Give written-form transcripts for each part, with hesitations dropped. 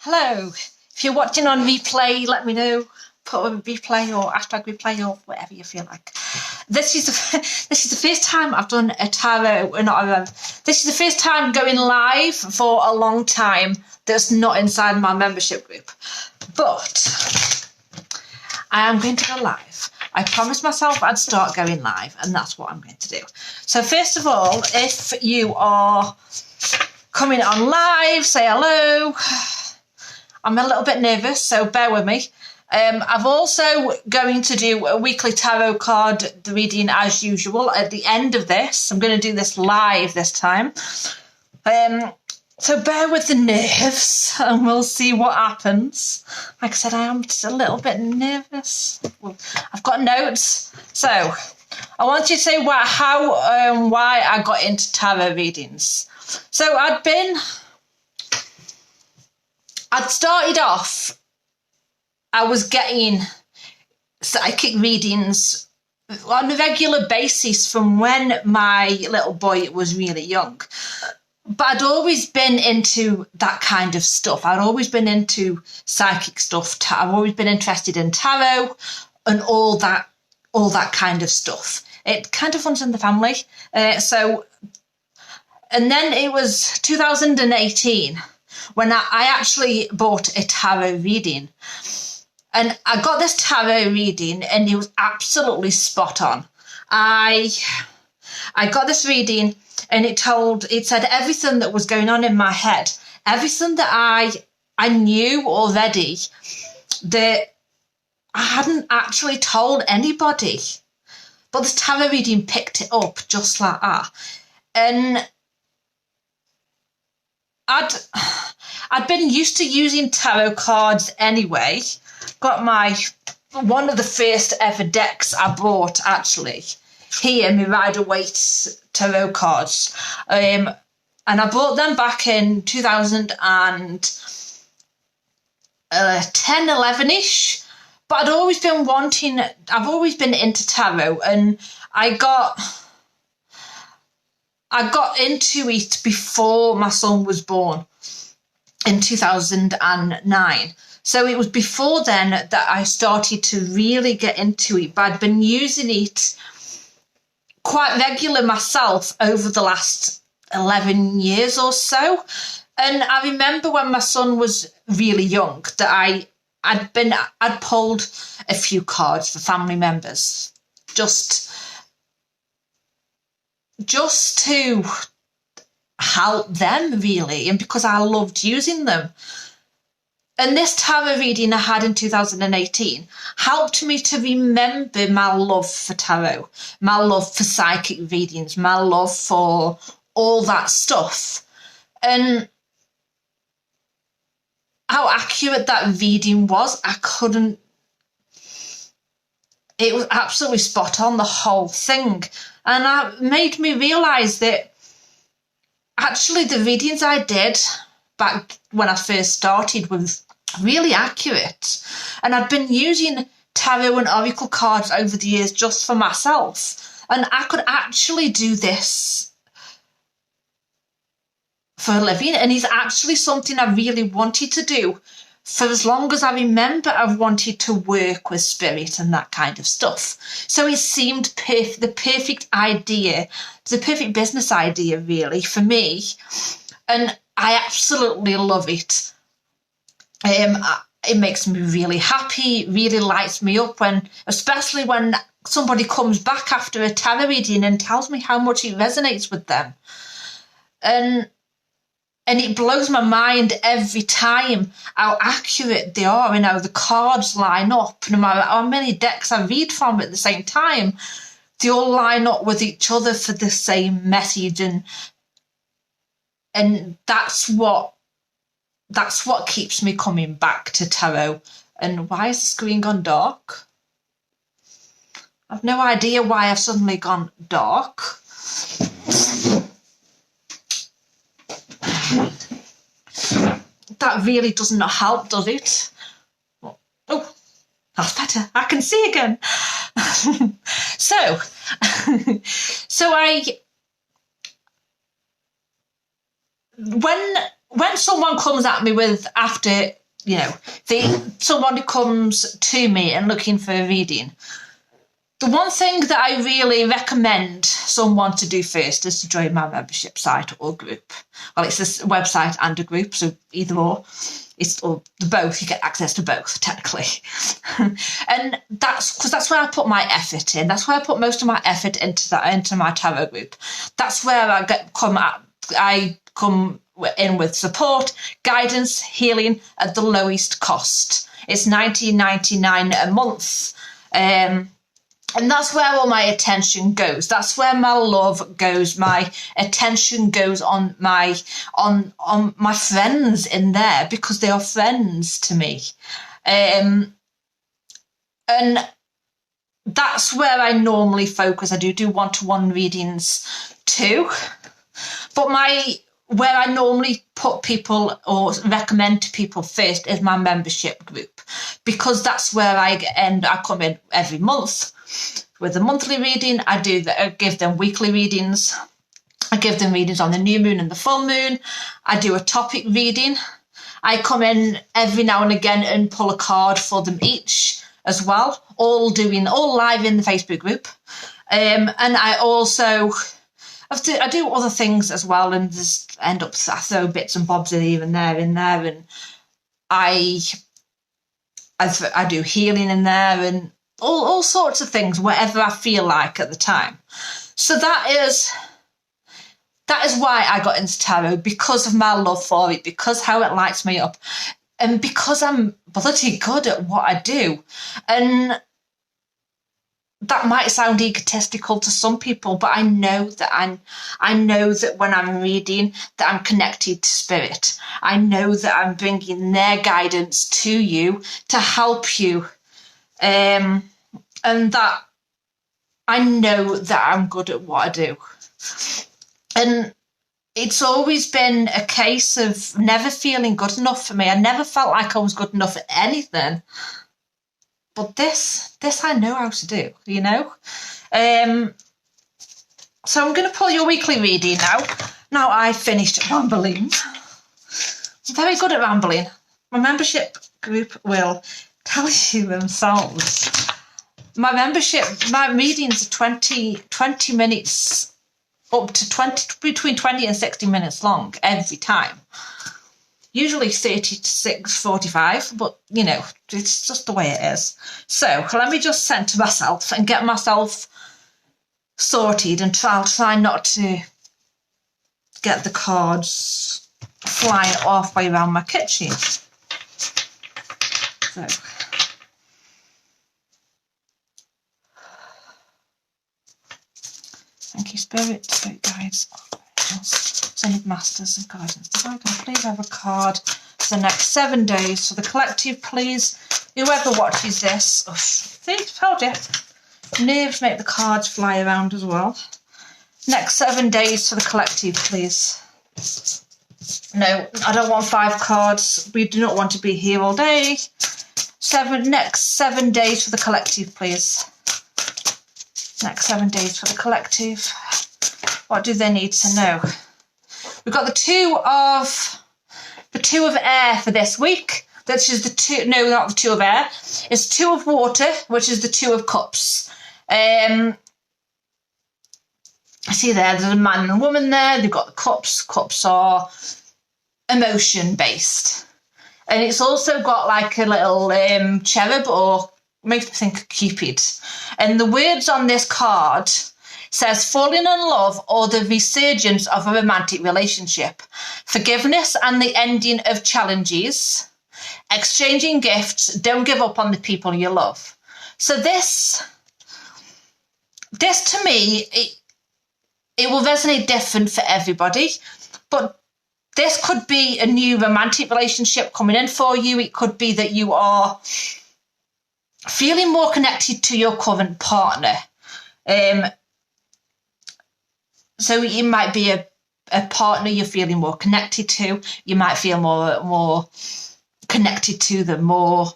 Hello. If you're watching on replay, let me know. Put a replay or hashtag replay or whatever you feel like. This is the first time I've done a tarot. This is the first time going live for a long time that's not inside my membership group. But I am going to go live. I promised myself I'd start going live, and that's what I'm going to do. So first of all, if you are coming on live, say hello. I'm a little bit nervous, so bear with me. I'm also going to do a weekly tarot card reading as usual at the end of this. I'm going to do this live this time. So bear with the nerves and we'll see what happens. Like I said, I am just a little bit nervous. I've got notes. So I want you to say why I got into tarot readings. So I'd started off, I was getting psychic readings on a regular basis from when my little boy was really young. But I'd always been into that kind of stuff. I'd always been into psychic stuff. I've always been interested in tarot and all that kind of stuff. It kind of runs in the family. And then it was 2018 when I actually bought a tarot reading. And I got this tarot reading and it was absolutely spot on. I got this reading and it said everything that was going on in my head, everything that I knew already that I hadn't actually told anybody. But this tarot reading picked it up just like that. And I'd been used to using tarot cards anyway. Got one of the first ever decks I bought actually here, my Rider-Waite tarot cards. And I bought them back in 2010, 11-ish. But I've always been into tarot, and I got into it before my son was born in 2009. So it was before then that I started to really get into it, but I'd been using it quite regular myself over the last 11 years or so. And I remember when my son was really young that I'd pulled a few cards for family members just to help them really, and because I loved using them. And this tarot reading I had in 2018 helped me to remember my love for tarot, my love for psychic readings, my love for all that stuff. And how accurate that reading was, it was absolutely spot on, the whole thing. And that made me realise that actually the readings I did back when I first started were really accurate. And I'd been using tarot and oracle cards over the years just for myself. And I could actually do this for a living. And it's actually something I really wanted to do. For as long as I remember, I've wanted to work with spirit and that kind of stuff. So it seemed the perfect idea, the perfect business idea, really, for me. And I absolutely love it. It makes me really happy, really lights me up, especially when somebody comes back after a tarot reading and tells me how much it resonates with them. And it blows my mind every time how accurate they are and how the cards line up. No matter how many decks I read from at the same time, they all line up with each other for the same message. And that's what keeps me coming back to tarot. And why has the screen gone dark? I've no idea why I've suddenly gone dark. That really does not help, does it? Oh, that's better. I can see again. So when when someone comes at me with, after, you know, someone who comes to me and looking for a reading, the one thing that I really recommend someone to do first is to join my membership site or group. Well, it's a website and a group, so either or. Or both, you get access to both, technically. And that's because that's where I put my effort in. That's where I put most of my effort into my tarot group. That's where I come in with support, guidance, healing at the lowest cost. It's $19.99 a month. And that's where all my attention goes. That's where my love goes. My attention goes on my friends in there, because they are friends to me. And that's where I normally focus. I do one-to-one readings too. But where I normally put people or recommend to people first is my membership group, because that's where I come in every month with a monthly reading. I give them weekly readings. I give them readings on the new moon and the full moon. I do a topic reading. I come in every now and again and pull a card for them each as well, all live in the Facebook group. And I also... I do other things as well, and just I throw bits and bobs in here and there, and I do healing in there and all sorts of things, whatever I feel like at the time. So that is why I got into tarot, because of my love for it, because how it lights me up, and because I'm bloody good at what I do. And that might sound egotistical to some people, but I know that when I'm reading, that I'm connected to spirit. I know that I'm bringing their guidance to you to help you, and that I know that I'm good at what I do. And it's always been a case of never feeling good enough for me. I never felt like I was good enough at anything. But this I know how to do, you know. So I'm going to pull your weekly reading now. Now I finished rambling. I'm very good at rambling. My membership group will tell you themselves. My readings are 20 minutes, up to between 20 and 60 minutes long every time. Usually 30 to 45, but, you know, it's just the way it is. So let me just center myself and get myself sorted, and try not to get the cards flying halfway around my kitchen. So. Thank you, Spirit guides, Send masters and guidance. If I can please have a card for the next 7 days for the collective, please. Whoever watches this, see, told you. Nerves make the cards fly around as well. Next 7 days for the collective, please. No, I don't want 5 cards. We do not want to be here all day. Next 7 days for the collective, please. Next 7 days for the collective. What do they need to know? We've got the two of air for this week. Which is the two. No, not the 2 of air. It's 2 of water, which is the 2 of cups. I see there's a man and a woman there. They've got the cups. Cups are emotion based, and it's also got like a little cherub, or makes me think of Cupid. And the words on this card says falling in love or the resurgence of a romantic relationship, forgiveness and the ending of challenges, exchanging gifts, don't give up on the people you love. So this to me, it will resonate different for everybody, but this could be a new romantic relationship coming in for you. It could be that you are feeling more connected to your current partner. So it might be a partner you're feeling more connected to. You might feel more connected to them, more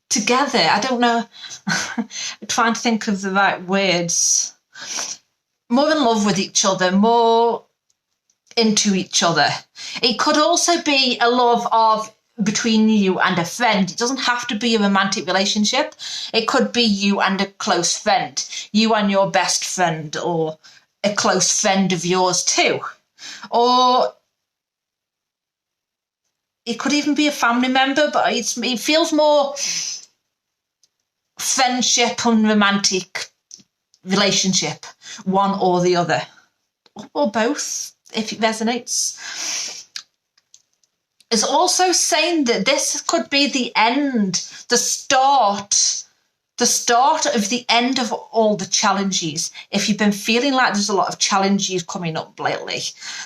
together. I don't know. I'm trying to think of the right words. More in love with each other, more into each other. It could also be a love of between you and a friend. It doesn't have to be a romantic relationship. It could be you and a close friend, you and your best friend, or a close friend of yours too. Or it could even be a family member, but it feels more friendship and romantic relationship, one or the other, or both, if it resonates. It's also saying that this could be the end, the start of the end of all the challenges. If you've been feeling like there's a lot of challenges coming up lately,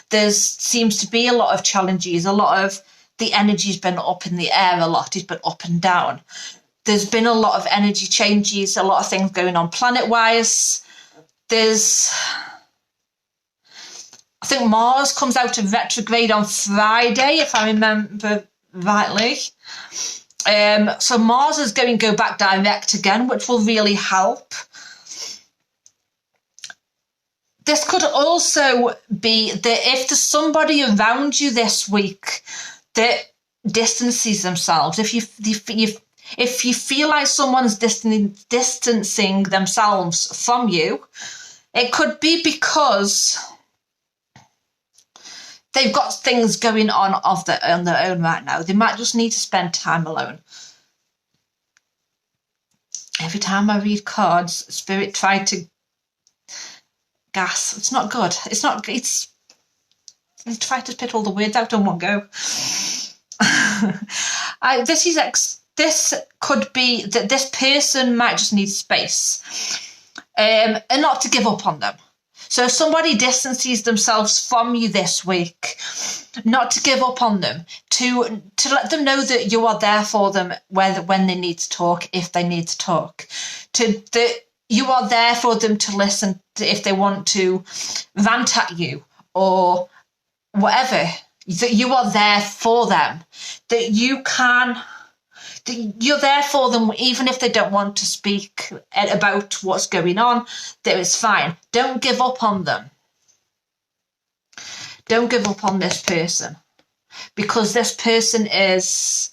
there seems to be a lot of challenges, a lot of the energy's been up in the air a lot, it's been up and down. There's been a lot of energy changes, a lot of things going on planet-wise. I think Mars comes out of retrograde on Friday, if I remember rightly. So Mars is going to go back direct again, which will really help. This could also be that if there's somebody around you this week that distances themselves, if you feel like someone's distancing themselves from you, it could be because they've got things going on their own right now. They might just need to spend time alone. Every time I read cards, Spirit tried to gas. It's not good. They try to spit all the words out in one go. This could be that this person might just need space, and not to give up on them. So if somebody distances themselves from you this week, not to give up on them, to let them know that you are there for them when they need to talk, if they need to talk, that you are there for them to listen if they want to rant at you or whatever, that you are there for them, that you're there for them even if they don't want to speak about what's going on. That it's fine. Don't give up on them. Don't give up on this person, because this person is...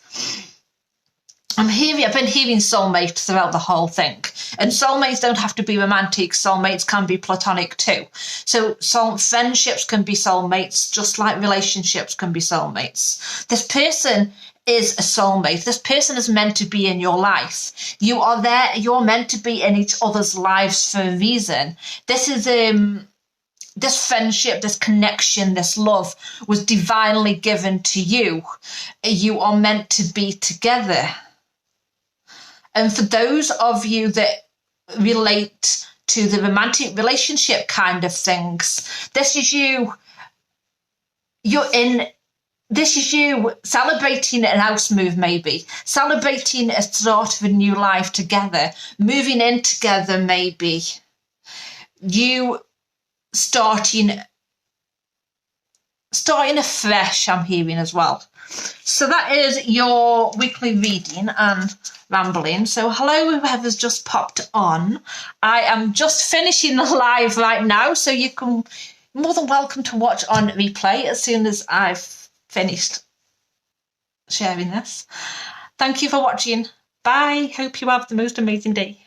I've been hearing soulmate throughout the whole thing. And soulmates don't have to be romantic. Soulmates can be platonic too. So friendships can be soulmates, just like relationships can be soulmates. This person is a soulmate. This person is meant to be in your life. You are there. You're meant to be in each other's lives for a reason. This is this friendship, this connection, this love was divinely given to you. You are meant to be together. And for those of you that relate to the romantic relationship kind of things, this is you. This is you celebrating an house move, maybe. Celebrating a start of a new life together. Moving in together, maybe. You starting afresh, I'm hearing as well. So that is your weekly reading and rambling. So hello, whoever's just popped on. I am just finishing the live right now, so you can more than welcome to watch on replay as soon as I've finished sharing this. Thank you for watching. Bye. Hope you have the most amazing day.